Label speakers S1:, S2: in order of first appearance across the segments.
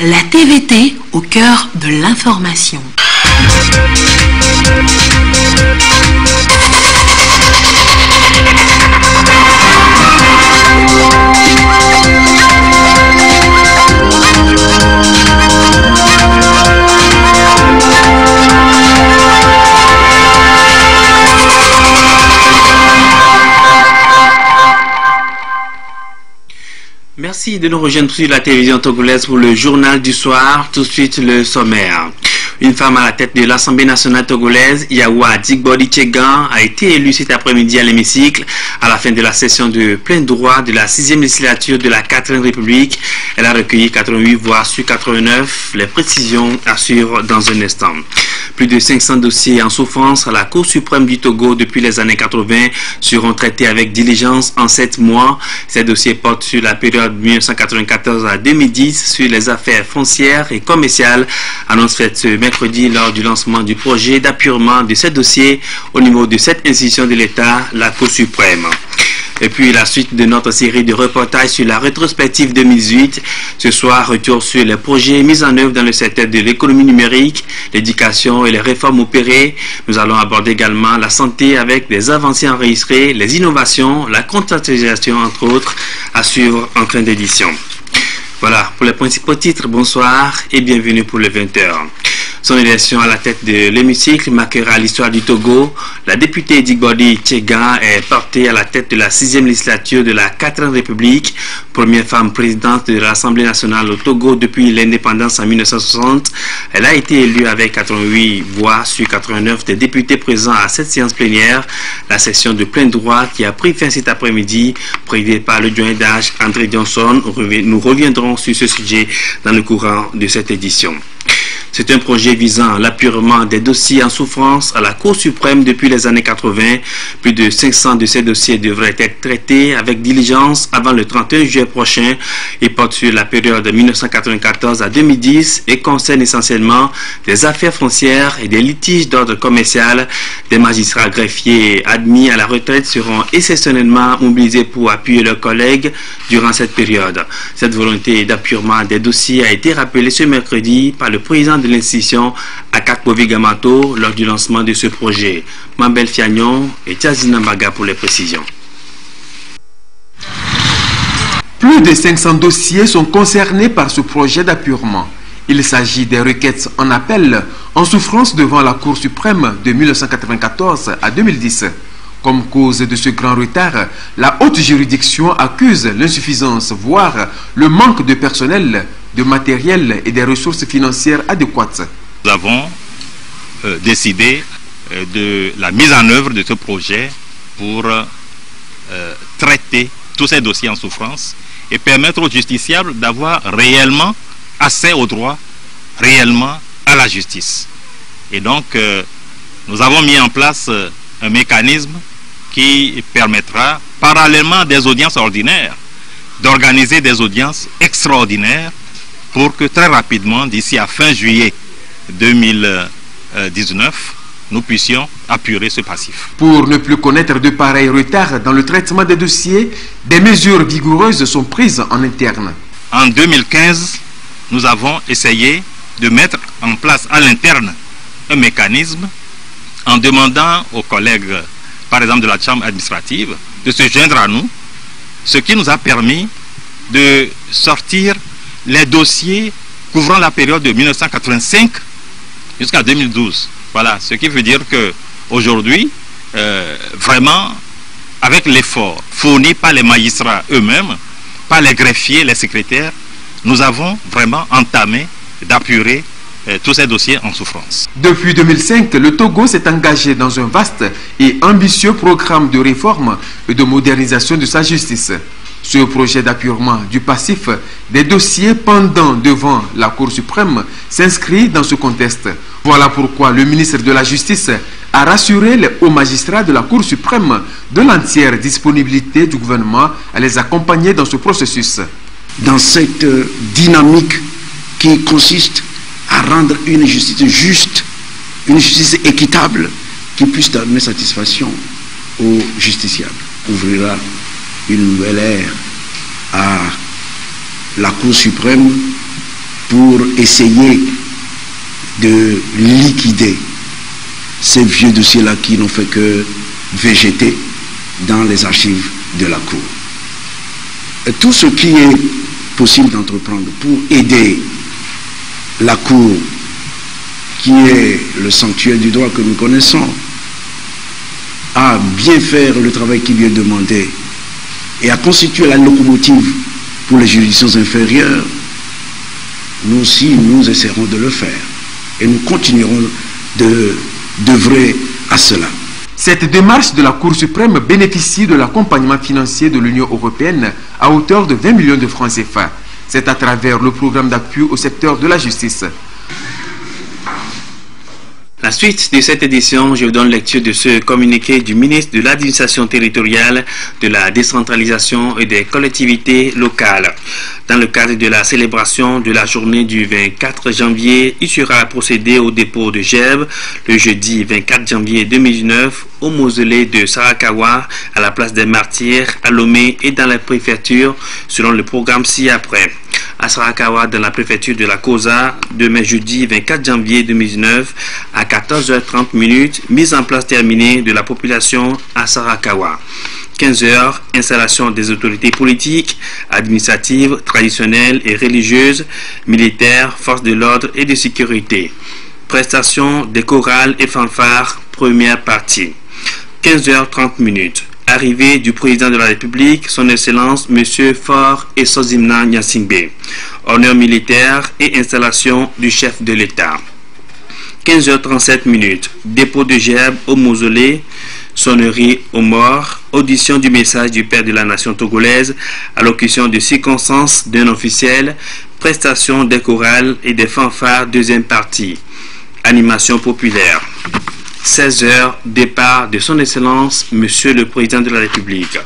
S1: La TVT au cœur de l'information.
S2: Merci de nous rejoindre sur la télévision togolaise pour le journal du soir. Tout de suite, le sommaire. Une femme à la tête de l'Assemblée nationale togolaise, Yawa Digbodi Tchegan, a été élue cet après-midi à l'hémicycle à la fin de la session de plein droit de la 6e législature de la 4e République. Elle a recueilli 88 voix sur 89. Les précisions assurent dans un instant. Plus de 500 dossiers en souffrance à la Cour suprême du Togo depuis les années 80 seront traités avec diligence en 7 mois. Ces dossiers portent sur la période 1994 à 2010 sur les affaires foncières et commerciales. Annonce faite ce mercredi lors du lancement du projet d'appurement de ces dossiers au niveau de cette institution de l'État, la Cour suprême. Et puis la suite de notre série de reportages sur la rétrospective 2018. Ce soir, retour sur les projets mis en œuvre dans le secteur de l'économie numérique, l'éducation et les réformes opérées. Nous allons aborder également la santé avec des avancées enregistrées, les innovations, la contractualisation entre autres, à suivre en fin d'édition. Voilà, pour les principaux titres, bonsoir et bienvenue pour le 20h. Son élection à la tête de l'hémicycle marquera l'histoire du Togo. La députée Digbodi Tchegan est portée à la tête de la 6e législature de la 4e République, première femme présidente de l'Assemblée nationale au Togo depuis l'indépendance en 1960. Elle a été élue avec 88 voix sur 89 des députés présents à cette séance plénière. La session de plein droit qui a pris fin cet après-midi, présidée par le doyen d'âge André Johnson. Nous reviendrons sur ce sujet dans le courant de cette édition. C'est un projet visant l'appurement des dossiers en souffrance à la Cour suprême depuis les années 80. Plus de 500 de ces dossiers devraient être traités avec diligence avant le 31 juillet prochain. Ils portent sur la période de 1994 à 2010 et concernent essentiellement des affaires foncières et des litiges d'ordre commercial. Des magistrats greffiers admis à la retraite seront exceptionnellement mobilisés pour appuyer leurs collègues durant cette période. Cette volonté d'appurement des dossiers a été rappelée ce mercredi par le président de l'institution Akakbovi Gamato lors du lancement de ce projet. Mambel Fiagnon et Tchazina Mbaga pour les précisions.
S3: Plus de 500 dossiers sont concernés par ce projet d'appurement. Il s'agit des requêtes en appel en souffrance devant la Cour suprême de 1994 à 2010. Comme cause de ce grand retard, la haute juridiction accuse l'insuffisance, voire le manque de personnel, de matériel et des ressources financières adéquates.
S4: Nous avons décidé de la mise en œuvre de ce projet pour traiter tous ces dossiers en souffrance et permettre aux justiciables d'avoir réellement accès au droit, réellement à la justice. Et donc, nous avons mis en place un mécanisme qui permettra, parallèlement à des audiences ordinaires, d'organiser des audiences extraordinaires pour que très rapidement, d'ici à fin juillet 2019, nous puissions apurer ce passif.
S3: Pour ne plus connaître de pareils retards dans le traitement des dossiers, des mesures vigoureuses sont prises en interne.
S4: En 2015, nous avons essayé de mettre en place à l'interne un mécanisme en demandant aux collègues, par exemple de la Chambre administrative, de se joindre à nous, ce qui nous a permis de sortir les dossiers couvrant la période de 1985 jusqu'à 2012. Voilà, ce qui veut dire que aujourd'hui, vraiment, avec l'effort fourni par les magistrats eux-mêmes, par les greffiers, les secrétaires, nous avons vraiment entamé d'apurer tous ces dossiers en souffrance.
S3: Depuis 2005, le Togo s'est engagé dans un vaste et ambitieux programme de réforme et de modernisation de sa justice. Ce projet d'appurement du passif des dossiers pendants devant la Cour suprême s'inscrit dans ce contexte. Voilà pourquoi le ministre de la Justice a rassuré les hauts magistrats de la Cour suprême de l'entière disponibilité du gouvernement à les accompagner dans ce processus.
S5: Dans cette dynamique qui consiste à rendre une justice juste, une justice équitable, qui puisse donner satisfaction aux justiciables, ouvrira une nouvelle ère à la Cour suprême pour essayer de liquider ces vieux dossiers-là qui n'ont fait que végéter dans les archives de la Cour. Et tout ce qui est possible d'entreprendre pour aider la Cour, qui est le sanctuaire du droit que nous connaissons, à bien faire le travail qui lui est demandé et à constituer la locomotive pour les juridictions inférieures, nous aussi, nous essaierons de le faire. Et nous continuerons d'œuvrer à cela.
S3: Cette démarche de la Cour suprême bénéficie de l'accompagnement financier de l'Union européenne à hauteur de 20 millions de francs CFA. C'est à travers le programme d'appui au secteur de la justice.
S2: La suite de cette édition, je vous donne lecture de ce communiqué du ministre de l'Administration territoriale, de la décentralisation et des collectivités locales. Dans le cadre de la célébration de la journée du 24 janvier, il sera procédé au dépôt de gerbes le jeudi 24 janvier 2019 au mausolée de Sarakawa, à la place des Martyrs, à Lomé et dans la préfecture, selon le programme ci-après. À Sarakawa, dans la préfecture de la Kosa, demain jeudi 24 janvier 2019 à 14h30, mise en place terminée de la population à Sarakawa. 15h, installation des autorités politiques, administratives, traditionnelles et religieuses, militaires, forces de l'ordre et de sécurité. Prestation des chorales et fanfares, première partie. 15h30. Arrivée du président de la République, son Excellence M. Faure Essozimna Nyasingbe. Honneur militaire et installation du chef de l'État. 15h37. Dépôt de gerbes au mausolée, sonnerie aux morts, audition du message du père de la nation togolaise, allocution de circonstances d'un officiel, prestation des chorales et des fanfares, deuxième partie. Animation populaire. 16h, départ de son Excellence, Monsieur le Président de la République.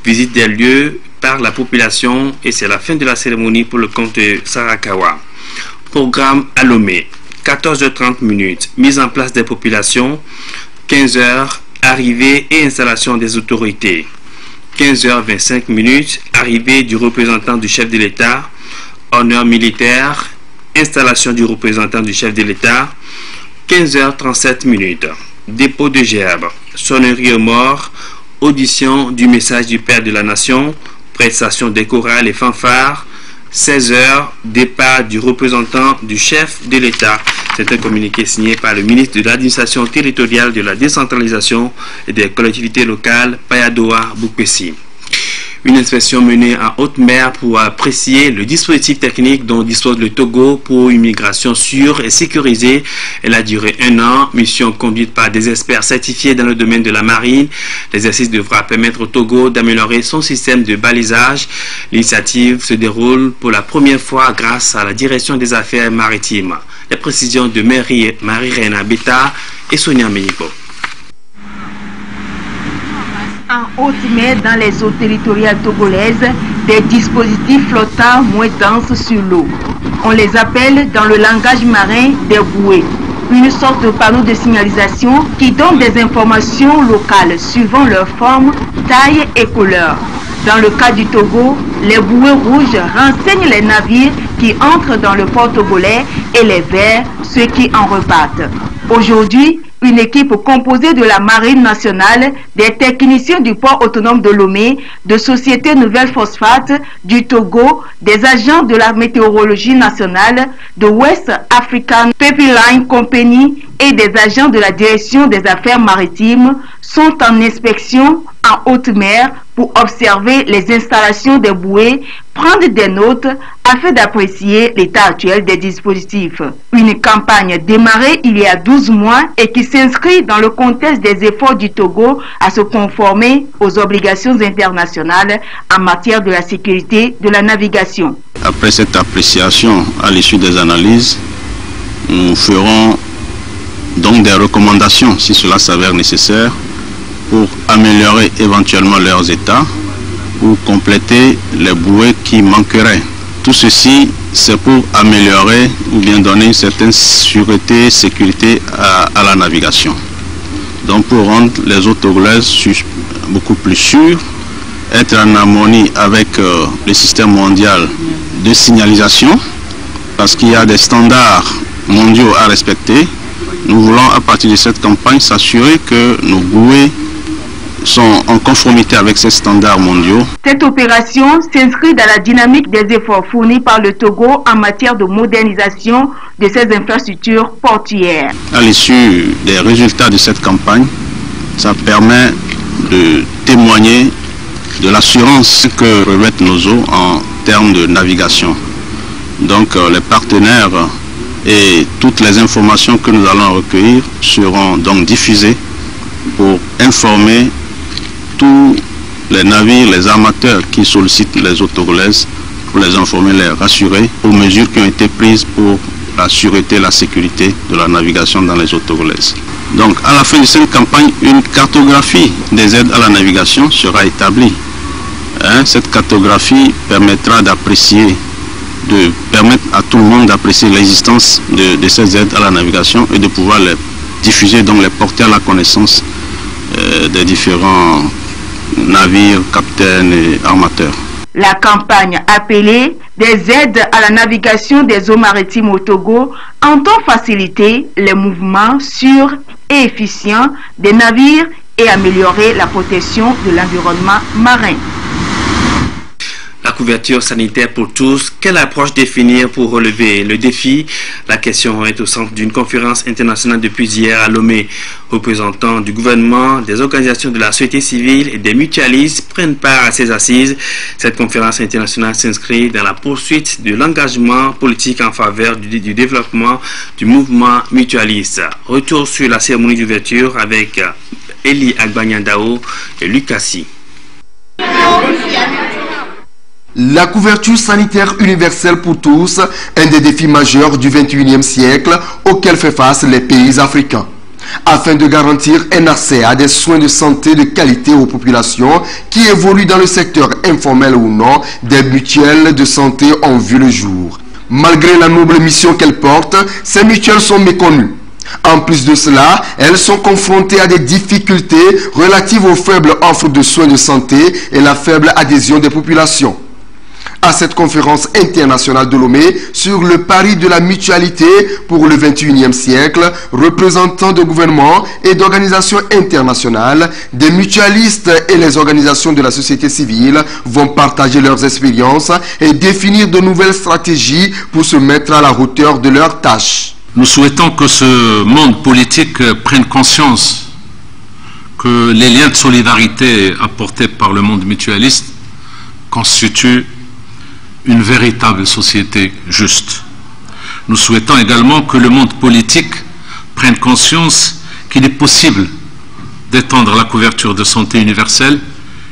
S2: Visite des lieux par la population et c'est la fin de la cérémonie pour le compte de Sarakawa. Programme à Lomé. 14h30, mise en place des populations. 15h, arrivée et installation des autorités. 15h25, arrivée du représentant du chef de l'État. Honneur militaire, installation du représentant du chef de l'État. 15h37, dépôt de gerbes, sonnerie aux morts, audition du message du Père de la Nation, prestation des chorales et fanfares. 16h, départ du représentant du chef de l'État. C'est un communiqué signé par le ministre de l'Administration territoriale, de la décentralisation et des collectivités locales, Payadoa Boukwesi. Une inspection menée en haute mer pour apprécier le dispositif technique dont dispose le Togo pour une migration sûre et sécurisée. Elle a duré 1 an, mission conduite par des experts certifiés dans le domaine de la marine. L'exercice devra permettre au Togo d'améliorer son système de balisage. L'initiative se déroule pour la première fois grâce à la direction des affaires maritimes. Les précisions de Marie-Reina Beta et Sonia Menipo.
S6: En haute mer, dans les eaux territoriales togolaises, des dispositifs flottants moins denses sur l'eau. On les appelle dans le langage marin des bouées. Une sorte de panneau de signalisation qui donne des informations locales suivant leur forme, taille et couleur. Dans le cas du Togo, les bouées rouges renseignent les navires qui entrent dans le port togolais et les verts, ceux qui en repartent. Aujourd'hui, une équipe composée de la Marine nationale, des techniciens du port autonome de Lomé, de Société Nouvelle Phosphate, du Togo, des agents de la météorologie nationale, de West African Pipeline Company et des agents de la direction des affaires maritimes sont en inspection en haute mer pour observer les installations des bouées, prendre des notes afin d'apprécier l'état actuel des dispositifs. Une campagne démarrée il y a 12 mois et qui s'inscrit dans le contexte des efforts du Togo à se conformer aux obligations internationales en matière de la sécurité de la navigation.
S7: Après cette appréciation, à l'issue des analyses, nous ferons donc des recommandations si cela s'avère nécessaire pour améliorer éventuellement leurs états ou compléter les bouées qui manqueraient. Tout ceci, c'est pour améliorer ou bien donner une certaine sûreté, sécurité à la navigation. Donc pour rendre les eaux togolaises beaucoup plus sûres, être en harmonie avec le système mondial de signalisation, parce qu'il y a des standards mondiaux à respecter. Nous voulons, à partir de cette campagne, s'assurer que nos bouées sont en conformité avec ces standards mondiaux.
S6: Cette opération s'inscrit dans la dynamique des efforts fournis par le Togo en matière de modernisation de ses infrastructures portuaires.
S7: À l'issue des résultats de cette campagne, ça permet de témoigner de l'assurance que revêtent nos eaux en termes de navigation. Donc les partenaires et toutes les informations que nous allons recueillir seront donc diffusées pour informer tous les navires, les armateurs qui sollicitent les eaux togolaises, pour les informer, les rassurer aux mesures qui ont été prises pour la sûreté et la sécurité de la navigation dans les eaux togolaises. Donc à la fin de cette campagne, une cartographie des aides à la navigation sera établie. Cette cartographie permettra d'apprécier, de permettre à tout le monde d'apprécier l'existence de ces aides à la navigation et de pouvoir les diffuser, donc les porter à la connaissance des différents navires, capitaines et armateurs.
S6: La campagne appelée des aides à la navigation des eaux maritimes au Togo entend faciliter les mouvements sûrs et efficients des navires et améliorer la protection de l'environnement marin.
S2: La couverture sanitaire pour tous, quelle approche définir pour relever le défi? La question est au centre d'une conférence internationale depuis hier à Lomé. Représentants du gouvernement, des organisations de la société civile et des mutualistes prennent part à ces assises. Cette conférence internationale s'inscrit dans la poursuite de l'engagement politique en faveur du développement du mouvement mutualiste. Retour sur la cérémonie d'ouverture avec Eli Agbanyandao et Lucassi.
S8: La couverture sanitaire universelle pour tous, un des défis majeurs du XXIe siècle auquel fait face les pays africains. Afin de garantir un accès à des soins de santé de qualité aux populations qui évoluent dans le secteur informel ou non, des mutuelles de santé ont vu le jour. Malgré la noble mission qu'elles portent, ces mutuelles sont méconnues. En plus de cela, elles sont confrontées à des difficultés relatives aux faibles offres de soins de santé et la faible adhésion des populations. À cette conférence internationale de Lomé sur le pari de la mutualité pour le XXIe siècle, représentants de gouvernements et d'organisations internationales, des mutualistes et les organisations de la société civile vont partager leurs expériences et définir de nouvelles stratégies pour se mettre à la hauteur de leurs tâches.
S9: Nous souhaitons que ce monde politique prenne conscience que les liens de solidarité apportés par le monde mutualiste constituent une véritable société juste. Nous souhaitons également que le monde politique prenne conscience qu'il est possible d'étendre la couverture de santé universelle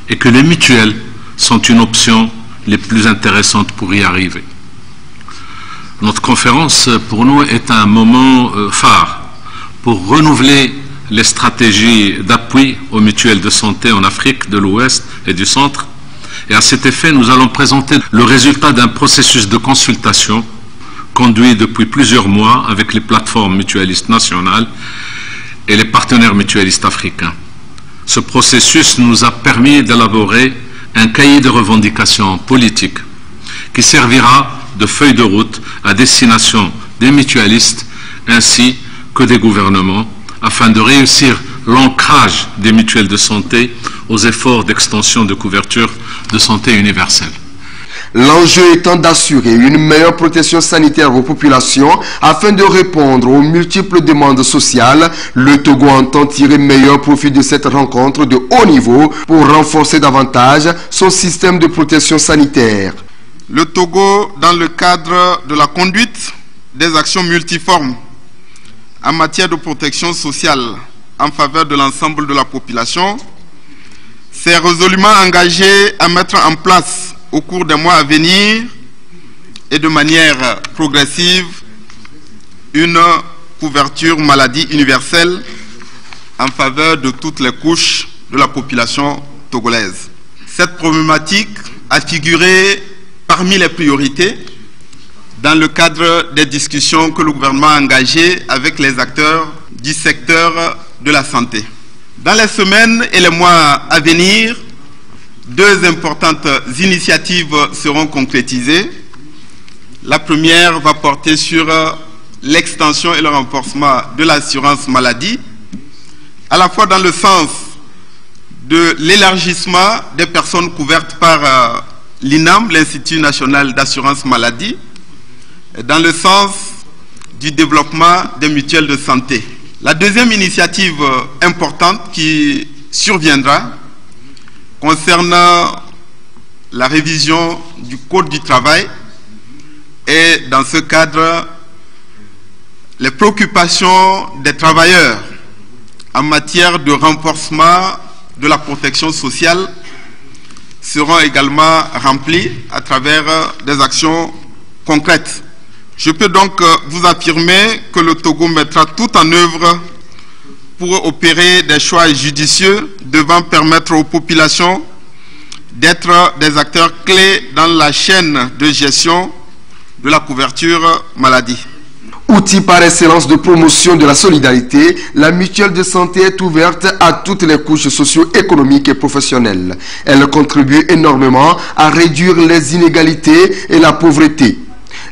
S9: et que les mutuelles sont une option les plus intéressantes pour y arriver. Notre conférence, pour nous, est un moment phare pour renouveler les stratégies d'appui aux mutuelles de santé en Afrique de l'Ouest et du Centre. Et à cet effet, nous allons présenter le résultat d'un processus de consultation conduit depuis plusieurs mois avec les plateformes mutualistes nationales et les partenaires mutualistes africains. Ce processus nous a permis d'élaborer un cahier de revendications politiques qui servira de feuille de route à destination des mutualistes ainsi que des gouvernements afin de réussir l'ancrage des mutuelles de santé aux efforts d'extension de couverture de santé universelle.
S8: L'enjeu étant d'assurer une meilleure protection sanitaire aux populations afin de répondre aux multiples demandes sociales, le Togo entend tirer meilleur profit de cette rencontre de haut niveau pour renforcer davantage son système de protection sanitaire.
S10: Le Togo, dans le cadre de la conduite des actions multiformes en matière de protection sociale en faveur de l'ensemble de la population, s'est résolument engagé à mettre en place au cours des mois à venir et de manière progressive une couverture maladie universelle en faveur de toutes les couches de la population togolaise. Cette problématique a figuré parmi les priorités dans le cadre des discussions que le gouvernement a engagées avec les acteurs du secteur de la santé. Dans les semaines et les mois à venir, deux importantes initiatives seront concrétisées. La première va porter sur l'extension et le renforcement de l'assurance maladie, à la fois dans le sens de l'élargissement des personnes couvertes par l'INAM, l'Institut national d'assurance maladie, et dans le sens du développement des mutuelles de santé. La deuxième initiative importante qui surviendra concerne la révision du Code du travail et dans ce cadre, les préoccupations des travailleurs en matière de renforcement de la protection sociale seront également remplies à travers des actions concrètes. Je peux donc vous affirmer que le Togo mettra tout en œuvre pour opérer des choix judicieux devant permettre aux populations d'être des acteurs clés dans la chaîne de gestion de la couverture maladie.
S8: Outil par excellence de promotion de la solidarité, la mutuelle de santé est ouverte à toutes les couches socio-économiques et professionnelles. Elle contribue énormément à réduire les inégalités et la pauvreté.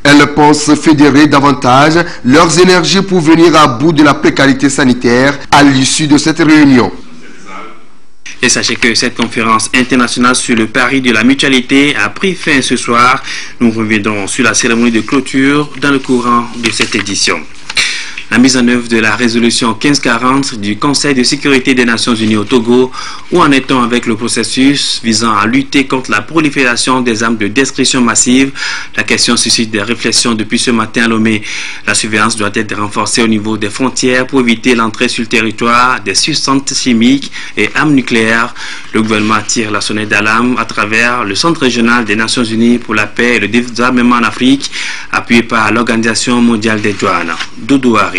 S8: Elles pensent fédérer davantage leurs énergies pour venir à bout de la précarité sanitaire à l'issue de cette réunion.
S2: Et sachez que cette conférence internationale sur le pari de la mutualité a pris fin ce soir. Nous reviendrons sur la cérémonie de clôture dans le courant de cette édition. La mise en œuvre de la résolution 1540 du Conseil de sécurité des Nations Unies au Togo. Où en est-on avec le processus visant à lutter contre la prolifération des armes de destruction massive? La question suscite des réflexions depuis ce matin à Lomé. La surveillance doit être renforcée au niveau des frontières pour éviter l'entrée sur le territoire des substances chimiques et armes nucléaires. Le gouvernement tire la sonnette d'alarme à travers le Centre régional des Nations Unies pour la paix et le désarmement en Afrique, appuyé par l'Organisation mondiale des douanes. Doudou Hari.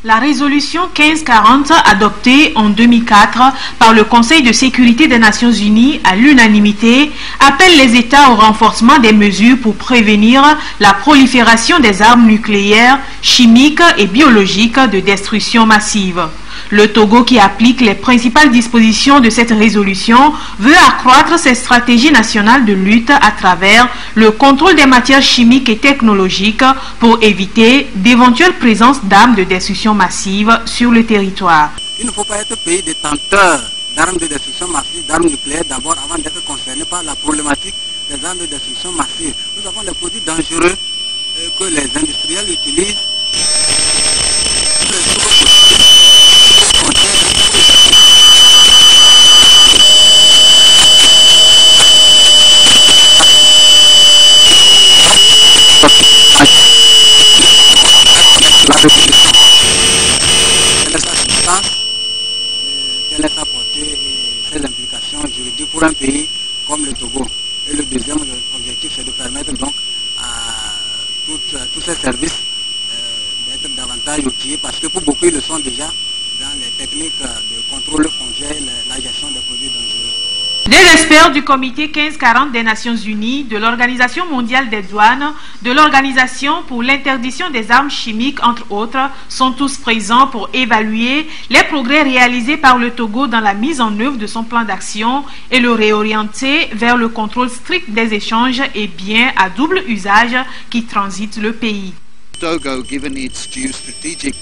S6: La résolution 1540 adoptée en 2004 par le Conseil de sécurité des Nations Unies à l'unanimité appelle les États au renforcement des mesures pour prévenir la prolifération des armes nucléaires, chimiques et biologiques de destruction massive. Le Togo, qui applique les principales dispositions de cette résolution, veut accroître ses stratégies nationales de lutte à travers le contrôle des matières chimiques et technologiques pour éviter d'éventuelles présences d'armes de destruction massive sur le territoire.
S11: Il ne faut pas être pays détenteur d'armes de destruction massive, d'armes nucléaires d'abord avant d'être concerné par la problématique des armes de destruction massive. Nous avons des produits dangereux que les industriels utilisent. Quelle est sa portée et ses implications juridiques pour un pays comme le Togo. Et le deuxième objectif, c'est de permettre donc à tous ces services d'être davantage outillés, parce que pour beaucoup, ils le sont déjà dans les techniques de contrôle frontière et la gestion des produits dangereux.
S6: Des experts du comité 1540 des Nations Unies, de l'Organisation mondiale des douanes, de l'Organisation pour l'interdiction des armes chimiques, entre autres, sont tous présents pour évaluer les progrès réalisés par le Togo dans la mise en œuvre de son plan d'action et le réorienter vers le contrôle strict des échanges et biens à double usage qui transitent le pays.
S12: Togo, given its geostrategic,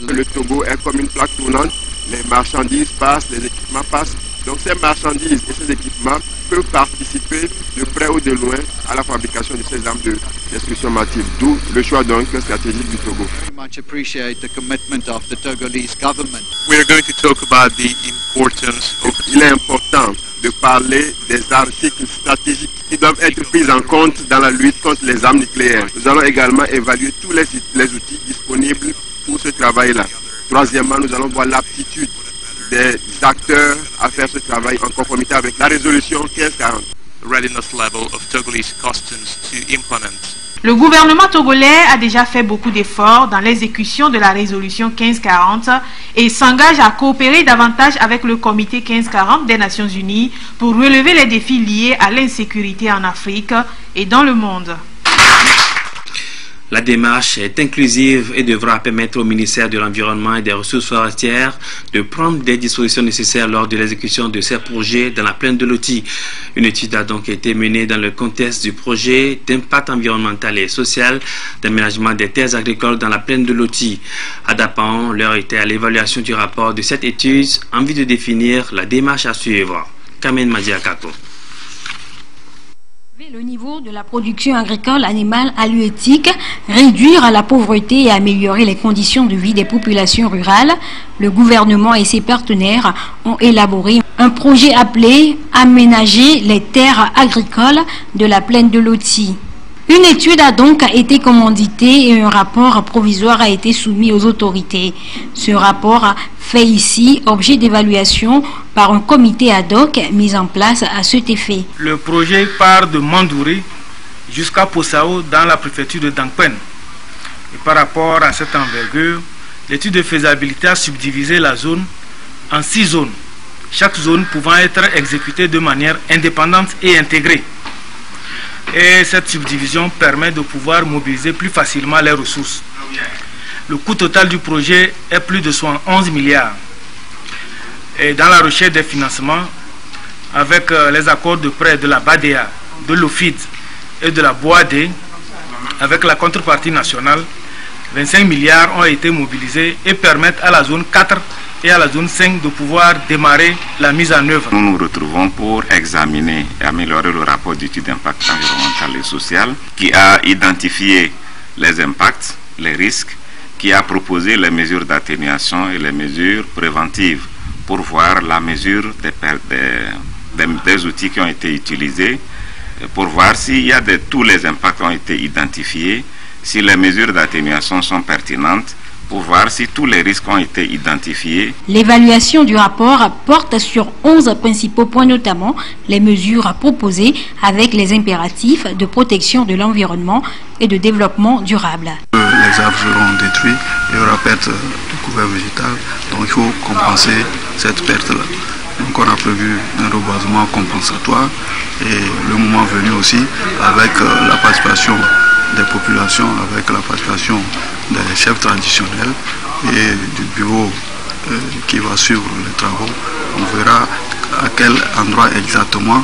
S13: le Togo est comme une plaque tournante, les marchandises passent, les équipements passent. Donc ces marchandises et ces équipements peuvent participer de près ou de loin à la fabrication de ces armes de destruction massive, d'où le choix donc stratégique du Togo.
S12: Much appreciate the commitment of the Togolese government.
S7: We are going to talk about the importance of...
S13: Il est important de parler des articles stratégiques qui doivent être pris en compte dans la lutte contre les armes nucléaires. Nous allons également évaluer tous les outils disponibles pour ce travail-là. Troisièmement, nous allons voir l'aptitude des acteurs à faire ce travail en conformité avec la résolution 1540.
S7: readiness level of Togolese customs to implement.
S6: Le gouvernement togolais a déjà fait beaucoup d'efforts dans l'exécution de la résolution 1540 et s'engage à coopérer davantage avec le comité 1540 des Nations Unies pour relever les défis liés à l'insécurité en Afrique et dans le monde.
S2: La démarche est inclusive et devra permettre au ministère de l'Environnement et des Ressources forestières de prendre des dispositions nécessaires lors de l'exécution de ces projets dans la plaine de Loti. Une étude a donc été menée dans le contexte du projet d'impact environnemental et social d'aménagement des terres agricoles dans la plaine de Loti. À Dapan, l'heure était à l'évaluation du rapport de cette étude en vue de définir la démarche à suivre. Kamen Madiakato.
S14: Le niveau de la production agricole animale halieutique, réduire la pauvreté et améliorer les conditions de vie des populations rurales, le gouvernement et ses partenaires ont élaboré un projet appelé « Aménager les terres agricoles de la plaine de Loti ». Une étude a donc été commanditée et un rapport provisoire a été soumis aux autorités. Ce rapport fait ici objet d'évaluation par un comité ad hoc mis en place à cet effet.
S15: Le projet part de Mandouri jusqu'à Possao dans la préfecture de Dangpen. Et par rapport à cette envergure, l'étude de faisabilité a subdivisé la zone en 6 zones, chaque zone pouvant être exécutée de manière indépendante et intégrée. Et cette subdivision permet de pouvoir mobiliser plus facilement les ressources. Le coût total du projet est plus de 11 milliards. Et dans la recherche des financements, avec les accords de prêt de la BADEA, de l'OFID et de la BOAD, avec la contrepartie nationale, 25 milliards ont été mobilisés et permettent à la zone 4 et à la zone 5 de pouvoir démarrer la mise en œuvre.
S16: Nous nous retrouvons pour examiner et améliorer le rapport d'étude d'impact environnemental et social qui a identifié les impacts, les risques, qui a proposé les mesures d'atténuation et les mesures préventives pour voir la mesure des outils qui ont été utilisés, pour voir s'il y a tous les impacts ont été identifiés, si les mesures d'atténuation sont pertinentes, pour voir si tous les risques ont été identifiés.
S14: L'évaluation du rapport porte sur 11 principaux points, notamment les mesures proposées avec les impératifs de protection de l'environnement et de développement durable.
S17: Les arbres seront détruits, il y aura perte de couvert végétal, donc il faut compenser cette perte-là. Donc on a prévu un reboisement compensatoire et le moment venu aussi avec la participation des populations, avec la participation des chefs traditionnels et du bureau qui va suivre les travaux, on verra à quel endroit exactement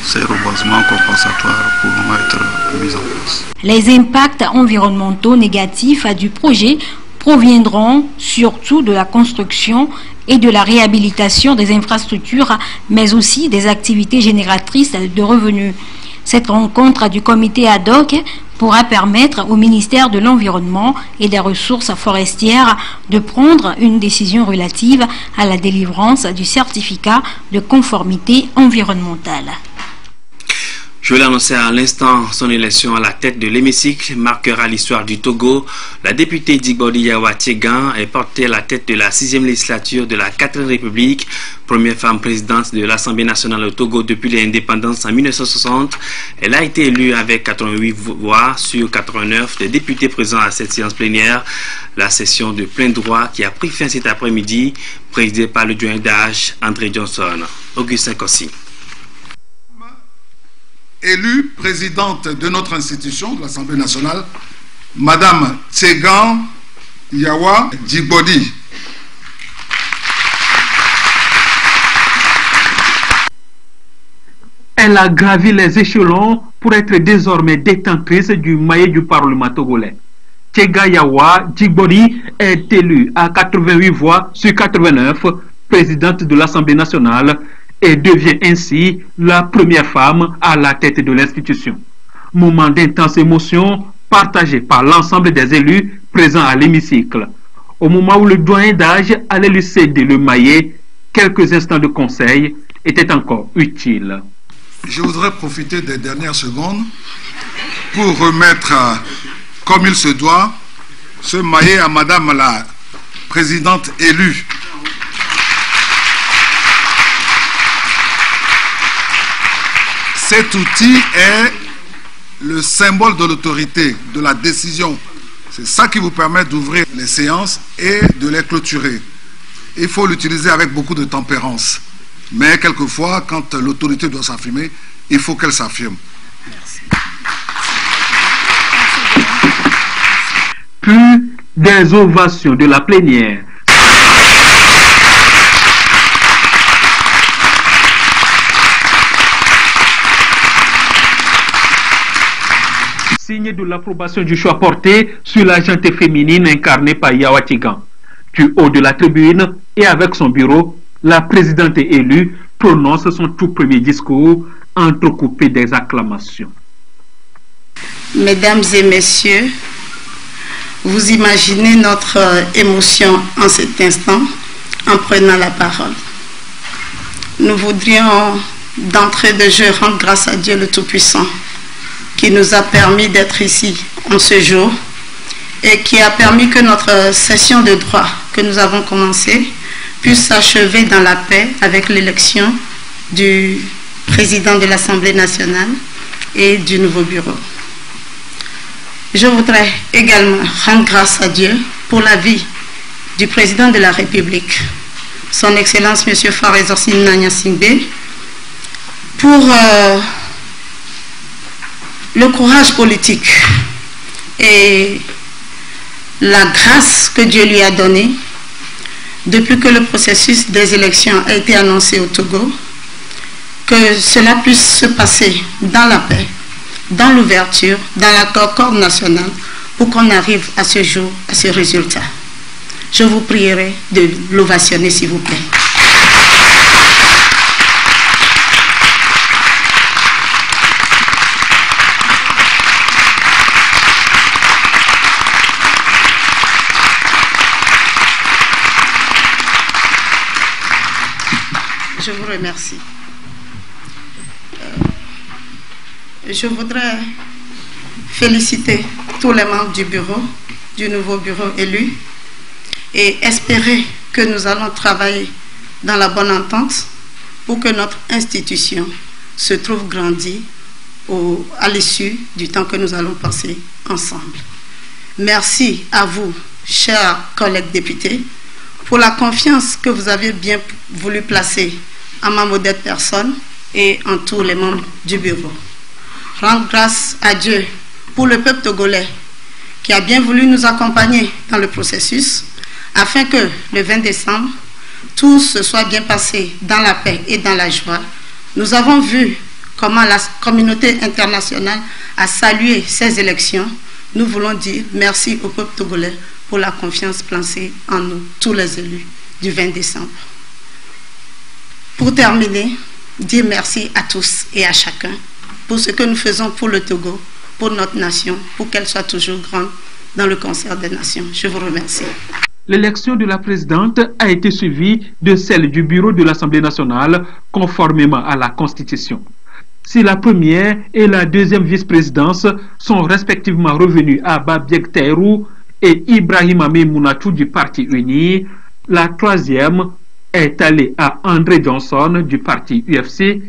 S17: ces reboisements compensatoires pourront être mis en place.
S14: Les impacts environnementaux négatifs du projet proviendront surtout de la construction et de la réhabilitation des infrastructures, mais aussi des activités génératrices de revenus. Cette rencontre du comité ad hoc pourra permettre au ministère de l'Environnement et des Ressources forestières de prendre une décision relative à la délivrance du certificat de conformité environnementale.
S2: Je l'ai annoncé à l'instant, son élection à la tête de l'hémicycle marquera l'histoire du Togo. La députée Digbodi Yawa Tchegan est portée à la tête de la 6e législature de la 4e République, première femme présidente de l'Assemblée nationale au Togo depuis l'indépendance en 1960. Elle a été élue avec 88 voix sur 89 des députés présents à cette séance plénière. La session de plein droit qui a pris fin cet après-midi, présidée par le doyen d'âge André Johnson. Augustin Kossi.
S18: Élue présidente de notre institution, de l'Assemblée nationale, Madame Tchegan Yawa Digbodi.
S19: Elle a gravi les échelons pour être désormais détentrice du maillet du Parlement togolais. Tchegan Yawa Digbodi est élue à 88 voix sur 89, présidente de l'Assemblée nationale, et devient ainsi la première femme à la tête de l'institution. Moment d'intense émotion partagé par l'ensemble des élus présents à l'hémicycle. Au moment où le doyen d'âge allait lui céder le maillet, quelques instants de conseil étaient encore utiles.
S18: Je voudrais profiter des dernières secondes pour remettre, comme il se doit, ce maillet à Madame la présidente élue. Cet outil est le symbole de l'autorité, de la décision. C'est ça qui vous permet d'ouvrir les séances et de les clôturer. Il faut l'utiliser avec beaucoup de tempérance. Mais quelquefois, quand l'autorité doit s'affirmer, il faut qu'elle s'affirme.
S19: puis des ovations de la plénière. Signe de l'approbation du choix porté sur la gente féminine incarnée par Yawa Tchegan. Du haut de la tribune et avec son bureau, la présidente élue prononce son tout premier discours entrecoupé des acclamations.
S20: Mesdames et messieurs, vous imaginez notre émotion en cet instant en prenant la parole. Nous voudrions d'entrée de jeu rendre grâce à Dieu le Tout-Puissant qui nous a permis d'être ici en ce jour et qui a permis que notre session de droit que nous avons commencée puisse s'achever dans la paix avec l'élection du président de l'Assemblée nationale et du nouveau bureau. Je voudrais également rendre grâce à Dieu pour la vie du président de la République, son Excellence M. Fares Orsini Nanya Singbe, pour le courage politique et la grâce que Dieu lui a donnée depuis que le processus des élections a été annoncé au Togo, que cela puisse se passer dans la paix, dans l'ouverture, dans la concorde nationale, pour qu'on arrive à ce jour, à ce résultat. Je vous prierai de l'ovationner, s'il vous plaît. Je vous remercie. Je voudrais féliciter tous les membres du bureau, du nouveau bureau élu, et espérer que nous allons travailler dans la bonne entente pour que notre institution se trouve grandie à l'issue du temps que nous allons passer ensemble. Merci à vous, chers collègues députés, pour la confiance que vous avez bien voulu placer en ma modeste personne et en tous les membres du bureau. Rendre grâce à Dieu pour le peuple togolais qui a bien voulu nous accompagner dans le processus afin que le 20 décembre, tout se soit bien passé dans la paix et dans la joie. Nous avons vu comment la communauté internationale a salué ces élections. Nous voulons dire merci au peuple togolais pour la confiance placée en nous, tous les élus du 20 décembre. Pour terminer, dire merci à tous et à chacun pour ce que nous faisons pour le Togo, pour notre nation, pour qu'elle soit toujours grande dans le concert des nations. Je vous remercie.
S19: L'élection de la présidente a été suivie de celle du bureau de l'Assemblée nationale conformément à la Constitution. Si la première et la deuxième vice-présidence sont respectivement revenues à Babiek Taïrou et Ibrahim Mounatou du Parti Uni, la troisième est allée à André Johnson du Parti UFC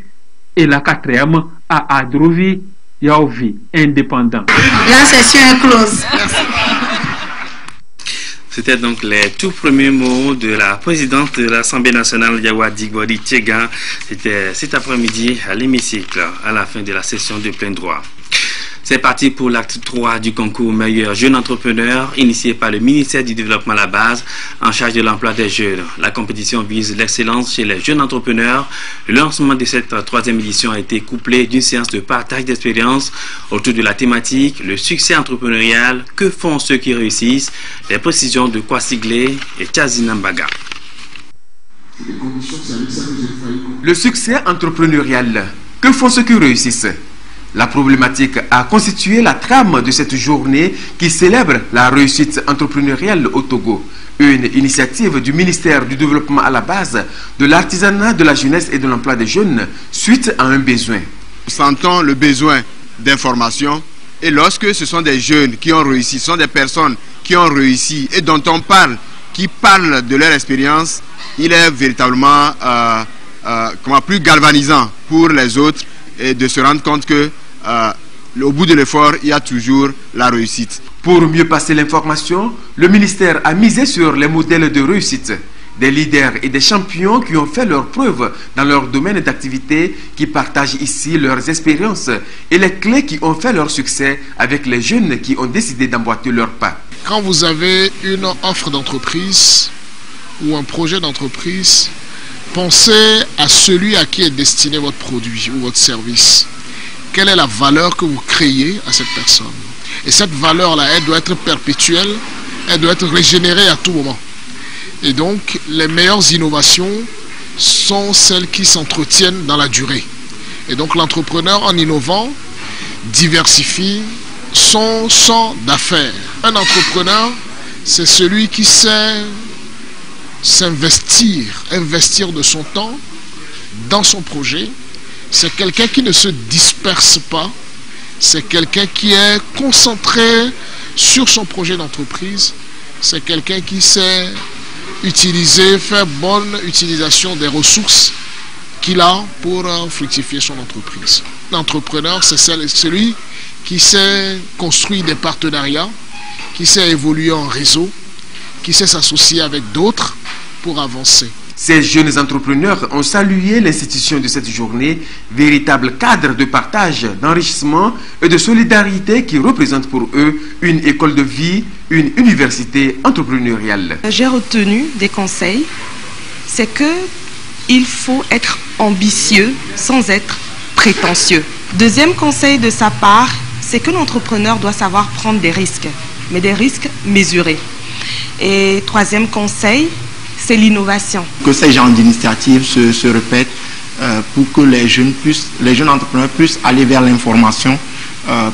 S19: et la quatrième à Adrovi Yaovi, indépendant.
S20: La session est close.
S2: C'était donc les tout premiers mots de la présidente de l'Assemblée nationale, Yawa Digbodi Tchegan. C'était cet après-midi à l'hémicycle, à la fin de la session de plein droit. C'est parti pour l'acte 3 du concours meilleur jeune entrepreneur initié par le ministère du Développement à la base en charge de l'emploi des jeunes. La compétition vise l'excellence chez les jeunes entrepreneurs. Le lancement de cette troisième édition a été couplé d'une séance de partage d'expérience autour de la thématique le succès entrepreneurial, que font ceux qui réussissent, les précisions de Kwasiglé et Tchazinambaga.
S3: Le succès entrepreneurial, que font ceux qui réussissent? La problématique a constitué la trame de cette journée qui célèbre la réussite entrepreneuriale au Togo. Une initiative du ministère du Développement à la base, de l'artisanat, de la jeunesse et de l'emploi des jeunes suite à un besoin.
S10: Nous sentons le besoin d'information et lorsque ce sont des jeunes qui ont réussi, ce sont des personnes qui ont réussi et dont on parle, qui parlent de leur expérience, il est véritablement plus galvanisant pour les autres et de se rendre compte que au bout de l'effort, il y a toujours la réussite.
S3: Pour mieux passer l'information, le ministère a misé sur les modèles de réussite, des leaders et des champions qui ont fait leurs preuves dans leur domaine d'activité, qui partagent ici leurs expériences et les clés qui ont fait leur succès avec les jeunes qui ont décidé d'emboîter leur pas.
S21: Quand vous avez une offre d'entreprise ou un projet d'entreprise, pensez à celui à qui est destiné votre produit ou votre service. Quelle est la valeur que vous créez à cette personne? Et cette valeur-là, elle doit être perpétuelle, elle doit être régénérée à tout moment. Et donc, les meilleures innovations sont celles qui s'entretiennent dans la durée. Et donc, l'entrepreneur, en innovant, diversifie son champ d'affaires. Un entrepreneur, c'est celui qui sait investir de son temps dans son projet. C'est quelqu'un qui ne se disperse pas. C'est quelqu'un qui est concentré sur son projet d'entreprise. C'est quelqu'un qui sait faire bonne utilisation des ressources qu'il a pour fructifier son entreprise. L'entrepreneur, c'est celui qui sait construire des partenariats, qui sait évoluer en réseau, qui sait s'associer avec d'autres pour avancer.
S3: Ces jeunes entrepreneurs ont salué l'institution de cette journée, véritable cadre de partage, d'enrichissement et de solidarité qui représente pour eux une école de vie, une université entrepreneuriale.
S22: J'ai retenu des conseils, c'est que il faut être ambitieux sans être prétentieux. Deuxième conseil de sa part, c'est que l'entrepreneur doit savoir prendre des risques, mais des risques mesurés. Et troisième conseil, c'est l'innovation. Que ces genres d'initiatives se répètent pour que les jeunes entrepreneurs puissent aller vers l'information,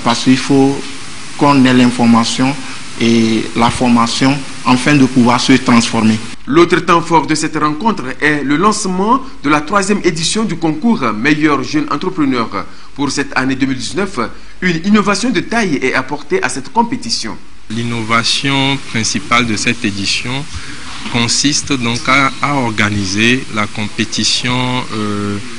S22: parce qu'il faut qu'on ait l'information et la formation afin de pouvoir se transformer.
S3: L'autre temps fort de cette rencontre est le lancement de la 3e édition du concours Meilleur Jeune Entrepreneur. Pour cette année 2019, une innovation de taille est apportée à cette compétition.
S23: L'innovation principale de cette édition consiste donc à organiser la compétition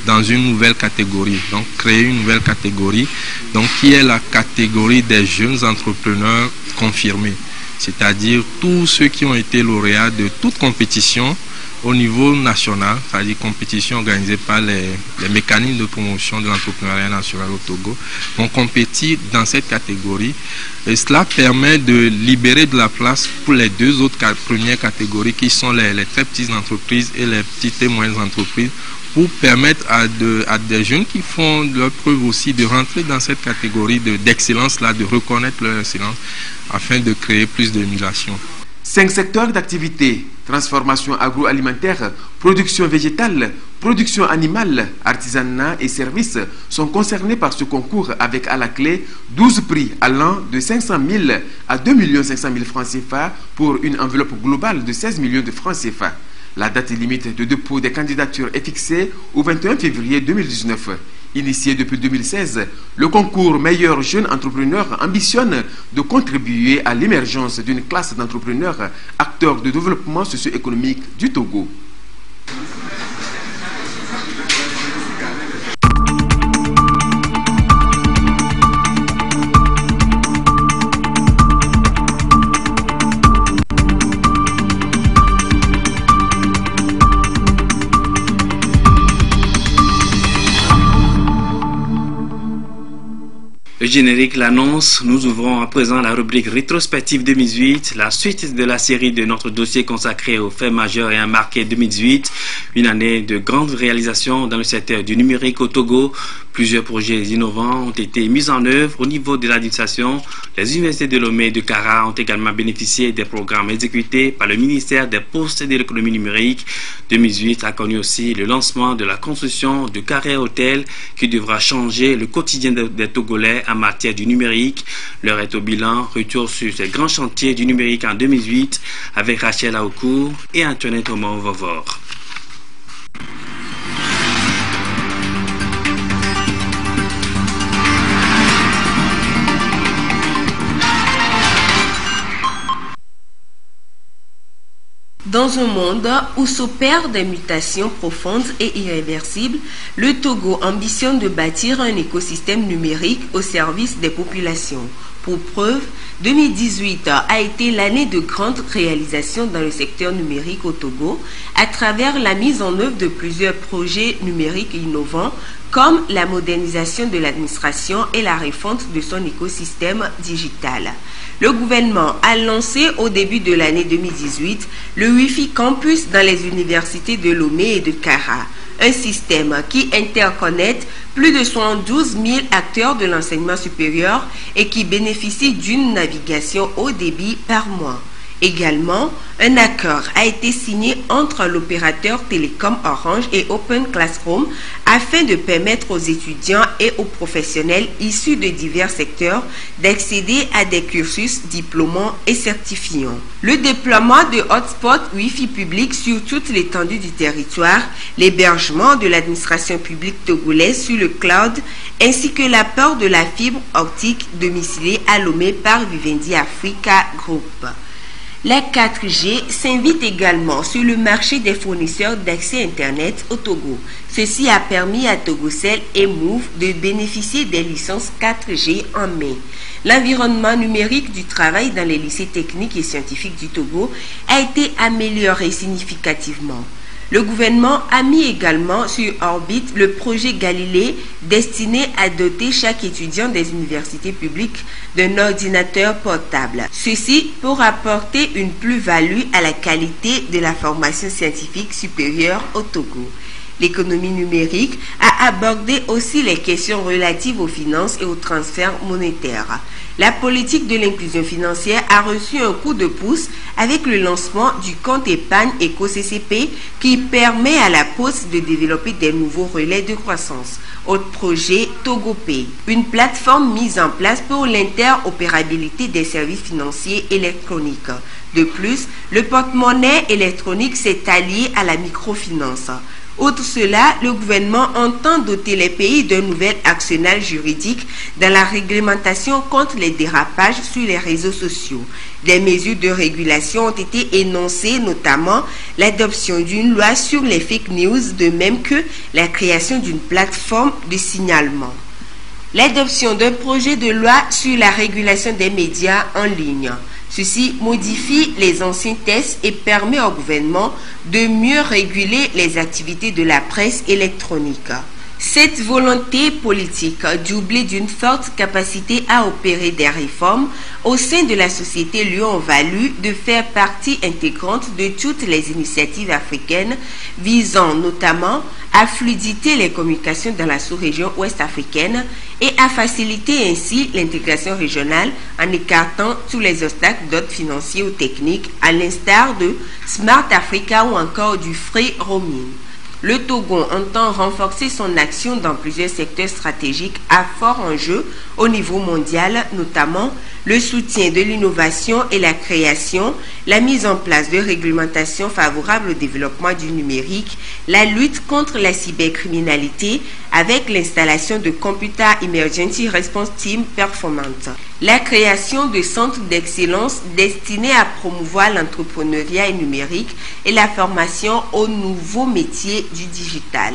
S23: dans une nouvelle catégorie, donc créer une nouvelle catégorie, donc qui est la catégorie des jeunes entrepreneurs confirmés, c'est-à-dire tous ceux qui ont été lauréats de toute compétition au niveau national, c'est-à-dire compétition organisée par les mécanismes de promotion de l'entrepreneuriat national au Togo, vont compétir dans cette catégorie. Et cela permet de libérer de la place pour les deux autres premières catégories qui sont les très petites entreprises et les petites et moyennes entreprises, pour permettre à des jeunes qui font leur preuve aussi de rentrer dans cette catégorie d'excellence-là, de reconnaître leur excellence afin de créer plus d'émulation.
S3: 5 secteurs d'activité: transformation agroalimentaire, production végétale, production animale, artisanat et services sont concernés par ce concours, avec à la clé 12 prix allant de 500 000 à 2 500 000 francs CFA pour une enveloppe globale de 16 millions de francs CFA. La date limite de dépôt des candidatures est fixée au 21 février 2019. Initié depuis 2016, le concours Meilleur Jeune Entrepreneur ambitionne de contribuer à l'émergence d'une classe d'entrepreneurs acteurs de développement socio-économique du Togo.
S2: Le générique l'annonce, nous ouvrons à présent la rubrique rétrospective 2018, la suite de la série de notre dossier consacré aux faits majeurs et marqués 2018, une année de grandes réalisations dans le secteur du numérique au Togo. Plusieurs projets innovants ont été mis en œuvre au niveau de l'administration. Les universités de Lomé et de Kara ont également bénéficié des programmes exécutés par le ministère des Postes et de l'économie numérique. 2018 a connu aussi le lancement de la construction de Carré Hôtel qui devra changer le quotidien des Togolais en matière du numérique. L'heure est au bilan, retour sur ces grands chantiers du numérique en 2008 avec Rachel Aoukou et Antoinette Omar-Vovor.
S24: Dans un monde où s'opèrent des mutations profondes et irréversibles, le Togo ambitionne de bâtir un écosystème numérique au service des populations. Pour preuve, 2018 a été l'année de grandes réalisations dans le secteur numérique au Togo à travers la mise en œuvre de plusieurs projets numériques innovants comme la modernisation de l'administration et la refonte de son écosystème digital. Le gouvernement a lancé au début de l'année 2018 le Wi-Fi Campus dans les universités de Lomé et de Kara, un système qui interconnecte plus de 72 000 acteurs de l'enseignement supérieur et qui bénéficie d'une navigation haut débit par mois. Également, un accord a été signé entre l'opérateur télécom Orange et Open Classroom afin de permettre aux étudiants et aux professionnels issus de divers secteurs d'accéder à des cursus diplômants et certifiants. Le déploiement de hotspots Wi-Fi publics sur toute l'étendue du territoire, l'hébergement de l'administration publique togolaise sur le cloud ainsi que l'apport de la fibre optique domiciliée à Lomé par Vivendi Africa Group. La 4G s'invite également sur le marché des fournisseurs d'accès Internet au Togo. Ceci a permis à Togocel et Move de bénéficier des licences 4G en mai. L'environnement numérique du travail dans les lycées techniques et scientifiques du Togo a été amélioré significativement. Le gouvernement a mis également sur orbite le projet Galilée destiné à doter chaque étudiant des universités publiques d'un ordinateur portable. Ceci pour apporter une plus-value à la qualité de la formation scientifique supérieure au Togo. L'économie numérique a abordé aussi les questions relatives aux finances et aux transferts monétaires. La politique de l'inclusion financière a reçu un coup de pouce avec le lancement du compte épargne éco-CCP qui permet à la Poste de développer des nouveaux relais de croissance. Autre projet, TogoPay, une plateforme mise en place pour l'interopérabilité des services financiers électroniques. De plus, le porte-monnaie électronique s'est allié à la microfinance. Outre cela, le gouvernement entend doter les pays d'un nouvel arsenal juridique dans la réglementation contre les dérapages sur les réseaux sociaux. Des mesures de régulation ont été énoncées, notamment l'adoption d'une loi sur les fake news, de même que la création d'une plateforme de signalement. L'adoption d'un projet de loi sur la régulation des médias en ligne. Ceci modifie les anciens tests et permet au gouvernement de mieux réguler les activités de la presse électronique. Cette volonté politique, doublée d'une forte capacité à opérer des réformes au sein de la société, lui ont valu de faire partie intégrante de toutes les initiatives africaines visant notamment à fluidifier les communications dans la sous-région ouest africaine et à faciliter ainsi l'intégration régionale en écartant tous les obstacles d'ordre financier ou technique, à l'instar de Smart Africa ou encore du Free Roaming. Le Togo entend renforcer son action dans plusieurs secteurs stratégiques à fort enjeu au niveau mondial, notamment le soutien de l'innovation et la création, la mise en place de réglementations favorables au développement du numérique, la lutte contre la cybercriminalité avec l'installation de Computer Emergency Response Team performantes, la création de centres d'excellence destinés à promouvoir l'entrepreneuriat numérique et la formation aux nouveaux métiers du digital.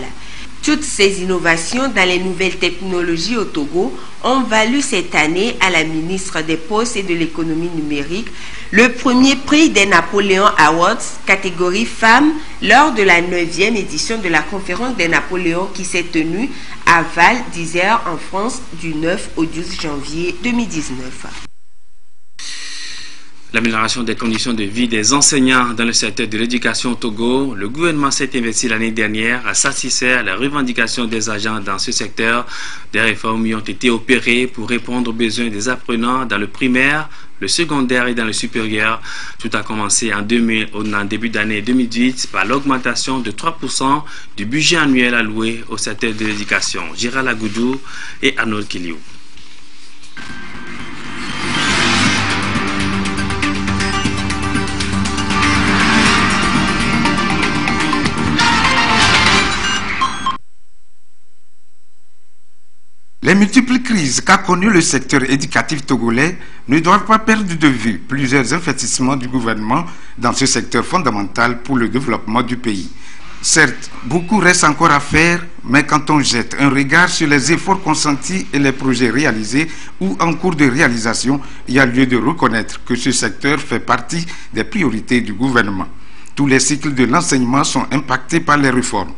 S24: Toutes ces innovations dans les nouvelles technologies au Togo ont valu cette année à la ministre des Postes et de l'économie numérique le premier prix des Napoléon Awards catégorie femmes lors de la 9e édition de la conférence des Napoléons qui s'est tenue à Val d'Isère en France du 9 au 12 janvier 2019.
S2: L'amélioration des conditions de vie des enseignants dans le secteur de l'éducation au Togo, le gouvernement s'est investi l'année dernière à satisfaire les revendications des agents dans ce secteur. Des réformes y ont été opérées pour répondre aux besoins des apprenants dans le primaire, le secondaire et dans le supérieur. Tout a commencé en début d'année 2018 par l'augmentation de 3% du budget annuel alloué au secteur de l'éducation. Gérald Agoudou et Arnold Kiliou.
S1: Les multiples crises qu'a connues le secteur éducatif togolais ne doivent pas perdre de vue plusieurs investissements du gouvernement dans ce secteur fondamental pour le développement du pays. Certes, beaucoup reste encore à faire, mais quand on jette un regard sur les efforts consentis et les projets réalisés ou en cours de réalisation, il y a lieu de reconnaître que ce secteur fait partie des priorités du gouvernement. Tous les cycles de l'enseignement sont impactés par les réformes.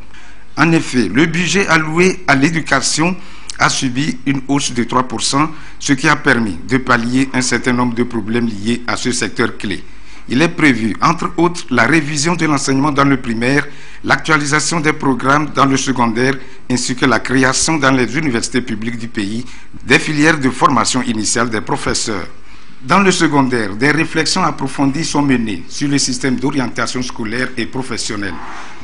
S1: En effet, le budget alloué à l'éducation a subi une hausse de 3%, ce qui a permis de pallier un certain nombre de problèmes liés à ce secteur clé. Il est prévu, entre autres, la révision de l'enseignement dans le primaire, l'actualisation des programmes dans le secondaire, ainsi que la création dans les universités publiques du pays des filières de formation initiale des professeurs. Dans le secondaire, des réflexions approfondies sont menées sur le système d'orientation scolaire et professionnelle,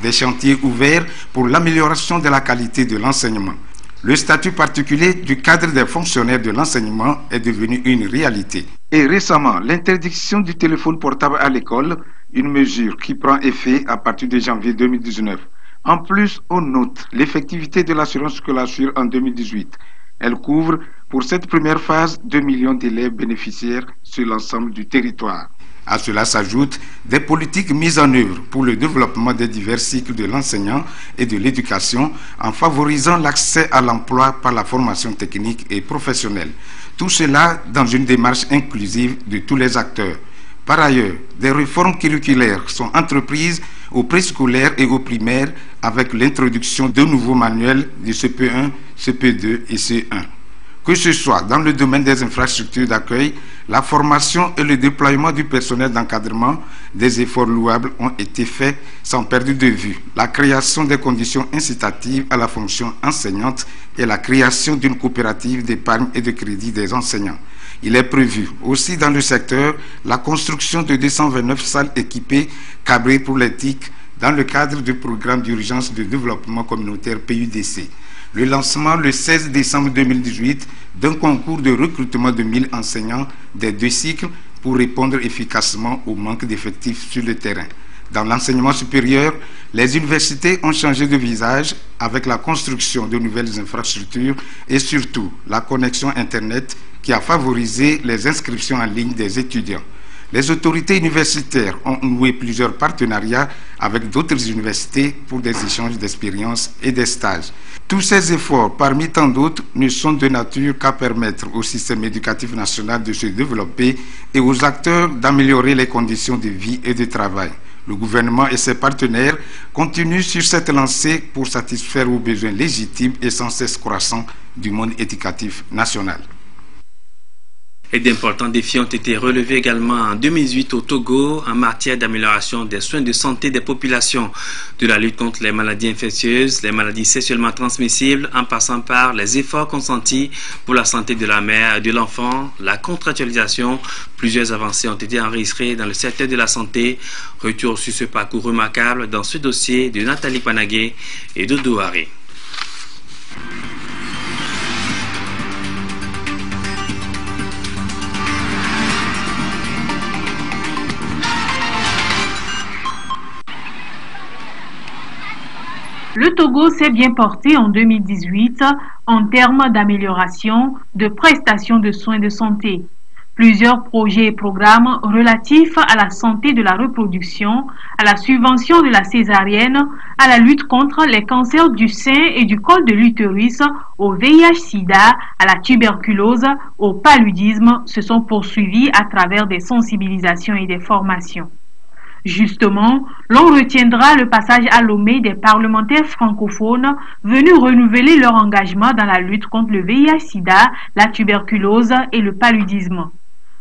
S1: des chantiers ouverts pour l'amélioration de la qualité de l'enseignement. Le statut particulier du cadre des fonctionnaires de l'enseignement est devenu une réalité. Et récemment, l'interdiction du téléphone portable à l'école, une mesure qui prend effet à partir de janvier 2019. En plus, on note l'effectivité de l'assurance scolaire en 2018. Elle couvre pour cette première phase 2 millions d'élèves bénéficiaires sur l'ensemble du territoire. À cela s'ajoutent des politiques mises en œuvre pour le développement des divers cycles de l'enseignant et de l'éducation en favorisant l'accès à l'emploi par la formation technique et professionnelle. Tout cela dans une démarche inclusive de tous les acteurs. Par ailleurs, des réformes curriculaires sont entreprises au préscolaire et au primaire avec l'introduction de nouveaux manuels du CP1, CP2 et C1. Que ce soit dans le domaine des infrastructures d'accueil, la formation et le déploiement du personnel d'encadrement, des efforts louables ont été faits sans perdre de vue la création des conditions incitatives à la fonction enseignante et la création d'une coopérative d'épargne et de crédit des enseignants. Il est prévu aussi dans le secteur la construction de 229 salles équipées câblées pour les TIC dans le cadre du programme d'urgence de développement communautaire PUDC. Le lancement le 16 décembre 2018 d'un concours de recrutement de 1000 enseignants des 2 cycles pour répondre efficacement au manque d'effectifs sur le terrain. Dans l'enseignement supérieur, les universités ont changé de visage avec la construction de nouvelles infrastructures et surtout la connexion Internet qui a favorisé les inscriptions en ligne des étudiants. Les autorités universitaires ont noué plusieurs partenariats avec d'autres universités pour des échanges d'expériences et des stages. Tous ces efforts, parmi tant d'autres, ne sont de nature qu'à permettre au système éducatif national de se développer et aux acteurs d'améliorer les conditions de vie et de travail. Le gouvernement et ses partenaires continuent sur cette lancée pour satisfaire aux besoins légitimes et sans cesse croissants du monde éducatif national.
S2: Et d'importants défis ont été relevés également en 2018 au Togo en matière d'amélioration des soins de santé des populations, de la lutte contre les maladies infectieuses, les maladies sexuellement transmissibles, en passant par les efforts consentis pour la santé de la mère et de l'enfant, la contractualisation. Plusieurs avancées ont été enregistrées dans le secteur de la santé. Retour sur ce parcours remarquable dans ce dossier de Nathalie Panagué et de Douaré.
S6: Le Togo s'est bien porté en 2018 en termes d'amélioration de prestations de soins de santé. Plusieurs projets et programmes relatifs à la santé de la reproduction, à la subvention de la césarienne, à la lutte contre les cancers du sein et du col de l'utérus, au VIH-Sida, à la tuberculose, au paludisme se sont poursuivis à travers des sensibilisations et des formations. Justement, l'on retiendra le passage à Lomé des parlementaires francophones venus renouveler leur engagement dans la lutte contre le VIH-Sida, la tuberculose et le paludisme.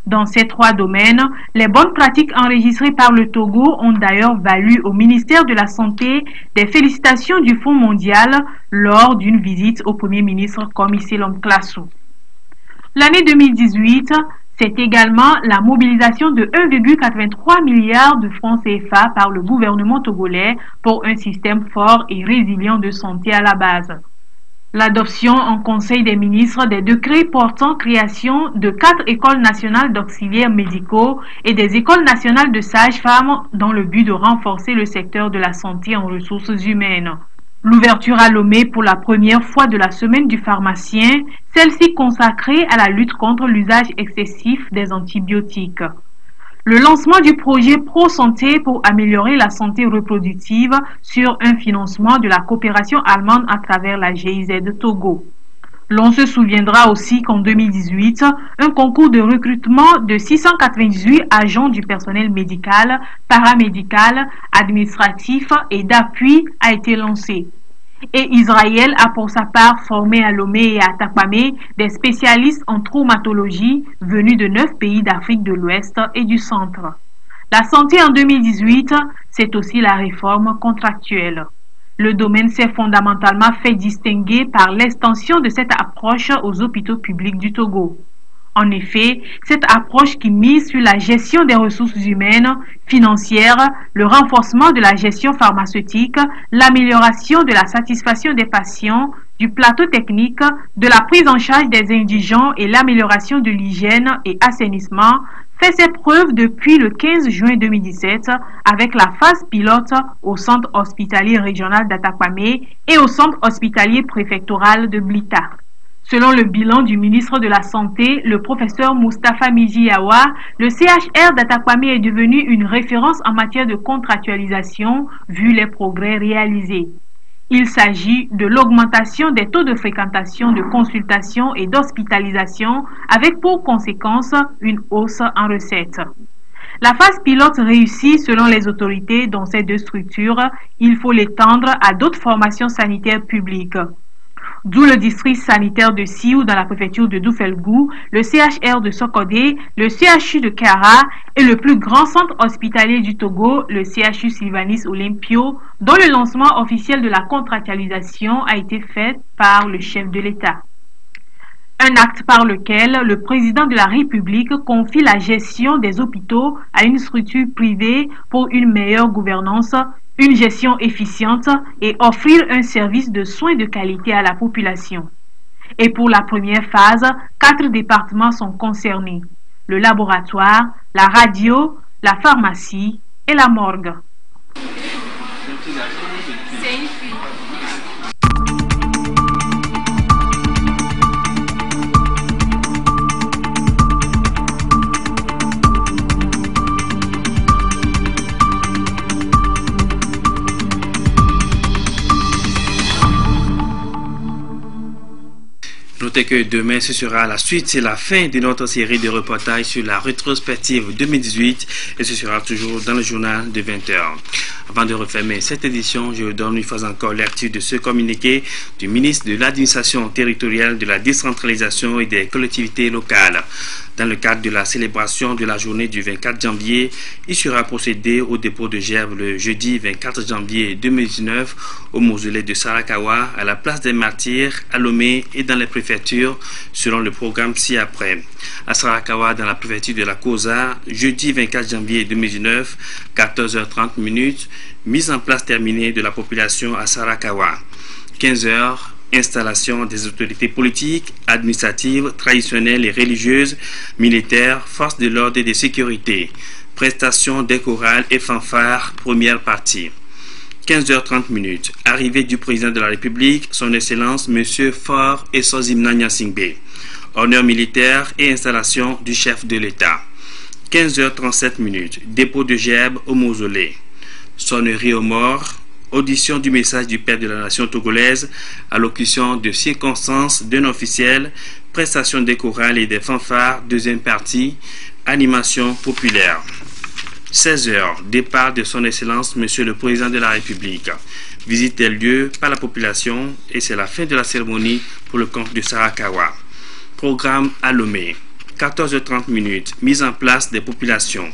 S6: Dans ces 3 domaines, les bonnes pratiques enregistrées par le Togo ont d'ailleurs valu au ministère de la Santé des félicitations du Fonds mondial lors d'une visite au Premier ministre Komi Selom Klasso. L'année 2018, c'est également la mobilisation de 1,83 milliard de francs CFA par le gouvernement togolais pour un système fort et résilient de santé à la base. L'adoption en Conseil des ministres des décrets portant création de 4 écoles nationales d'auxiliaires médicaux et des écoles nationales de sages-femmes dans le but de renforcer le secteur de la santé en ressources humaines. L'ouverture à Lomé pour la première fois de la semaine du pharmacien, celle-ci consacrée à la lutte contre l'usage excessif des antibiotiques. Le lancement du projet Pro-Santé pour améliorer la santé reproductive sur un financement de la coopération allemande à travers la GIZ de Togo. L'on se souviendra aussi qu'en 2018, un concours de recrutement de 698 agents du personnel médical, paramédical, administratif et d'appui a été lancé. Et Israël a pour sa part formé à Lomé et à Takwame des spécialistes en traumatologie venus de 9 pays d'Afrique de l'Ouest et du Centre. La santé en 2018, c'est aussi la réforme contractuelle. Le domaine s'est fondamentalement fait distinguer par l'extension de cette approche aux hôpitaux publics du Togo. En effet, cette approche qui mise sur la gestion des ressources humaines, financières, le renforcement de la gestion pharmaceutique, l'amélioration de la satisfaction des patients, du plateau technique, de la prise en charge des indigents et l'amélioration de l'hygiène et assainissement fait ses preuves depuis le 15 juin 2017 avec la phase pilote au centre hospitalier régional d'Atakwame et au centre hospitalier préfectoral de Blita. Selon le bilan du ministre de la Santé, le professeur Moustapha Mijiawa, le CHR d'Atakwame est devenu une référence en matière de contractualisation vu les progrès réalisés. Il s'agit de l'augmentation des taux de fréquentation de consultation et d'hospitalisation avec pour conséquence une hausse en recettes. La phase pilote réussie selon les autorités dans ces deux structures, il faut l'étendre à d'autres formations sanitaires publiques. D'où le district sanitaire de Siou dans la préfecture de Doufelgou, le CHR de Sokodé, le CHU de Kara et le plus grand centre hospitalier du Togo, le CHU Sylvanis Olympio, dont le lancement officiel de la contractualisation a été fait par le chef de l'État. Un acte par lequel le président de la République confie la gestion des hôpitaux à une structure privée pour une meilleure gouvernance, une gestion efficiente et offrir un service de soins de qualité à la population. Et pour la première phase, 4 départements sont concernés: le laboratoire, la radio, la pharmacie et la morgue.
S2: Notez que demain, ce sera la suite, c'est la fin de notre série de reportages sur la rétrospective 2018 et ce sera toujours dans le journal de 20h. Avant de refermer cette édition, je vous donne une fois encore lecture de ce communiqué du ministre de l'Administration territoriale, de la décentralisation et des collectivités locales. Dans le cadre de la célébration de la journée du 24 janvier, il sera procédé au dépôt de gerbes le jeudi 24 janvier 2019 au mausolée de Sarakawa, à la place des Martyrs, à Lomé et dans les préfectures, selon le programme ci-après. À Sarakawa, dans la préfecture de la Kosa, jeudi 24 janvier 2019, 14h30, mise en place terminée de la population à Sarakawa. 15h, installation des autorités politiques, administratives, traditionnelles et religieuses, militaires, forces de l'ordre et de sécurité. Prestation des chorales et fanfares, première partie. 15h30, arrivée du président de la République, son Excellence M. Faure Essozimna Nyasingbe. Honneur militaire et installation du chef de l'État. 15h37, dépôt de gerbes au mausolée. Sonnerie aux morts. Audition du message du Père de la Nation togolaise, allocution de circonstances d'un officiel, prestation des chorales et des fanfares, deuxième partie, animation populaire. 16h, départ de son Excellence Monsieur le Président de la République. Visite des lieux par la population et c'est la fin de la cérémonie pour le compte de Sarakawa. Programme à Lomé. 14h30, mise en place des populations.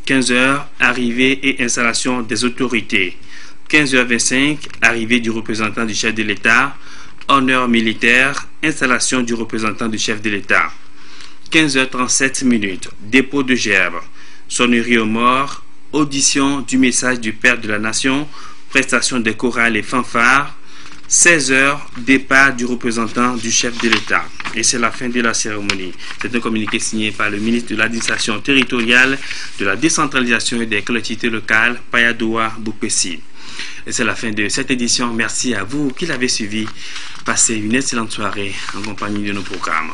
S2: 15h, arrivée et installation des autorités. 15h25, arrivée du représentant du chef de l'État, honneur militaire, installation du représentant du chef de l'État. 15h37, dépôt de gerbes, sonnerie aux morts, audition du message du Père de la Nation, prestation des chorales et fanfares. 16h, départ du représentant du chef de l'État. Et c'est la fin de la cérémonie. C'est un communiqué signé par le ministre de l'Administration territoriale, de la décentralisation et des collectivités locales, Payadoua Boupessi. Et c'est la fin de cette édition. Merci à vous qui l'avez suivi. Passez une excellente soirée en compagnie de nos programmes.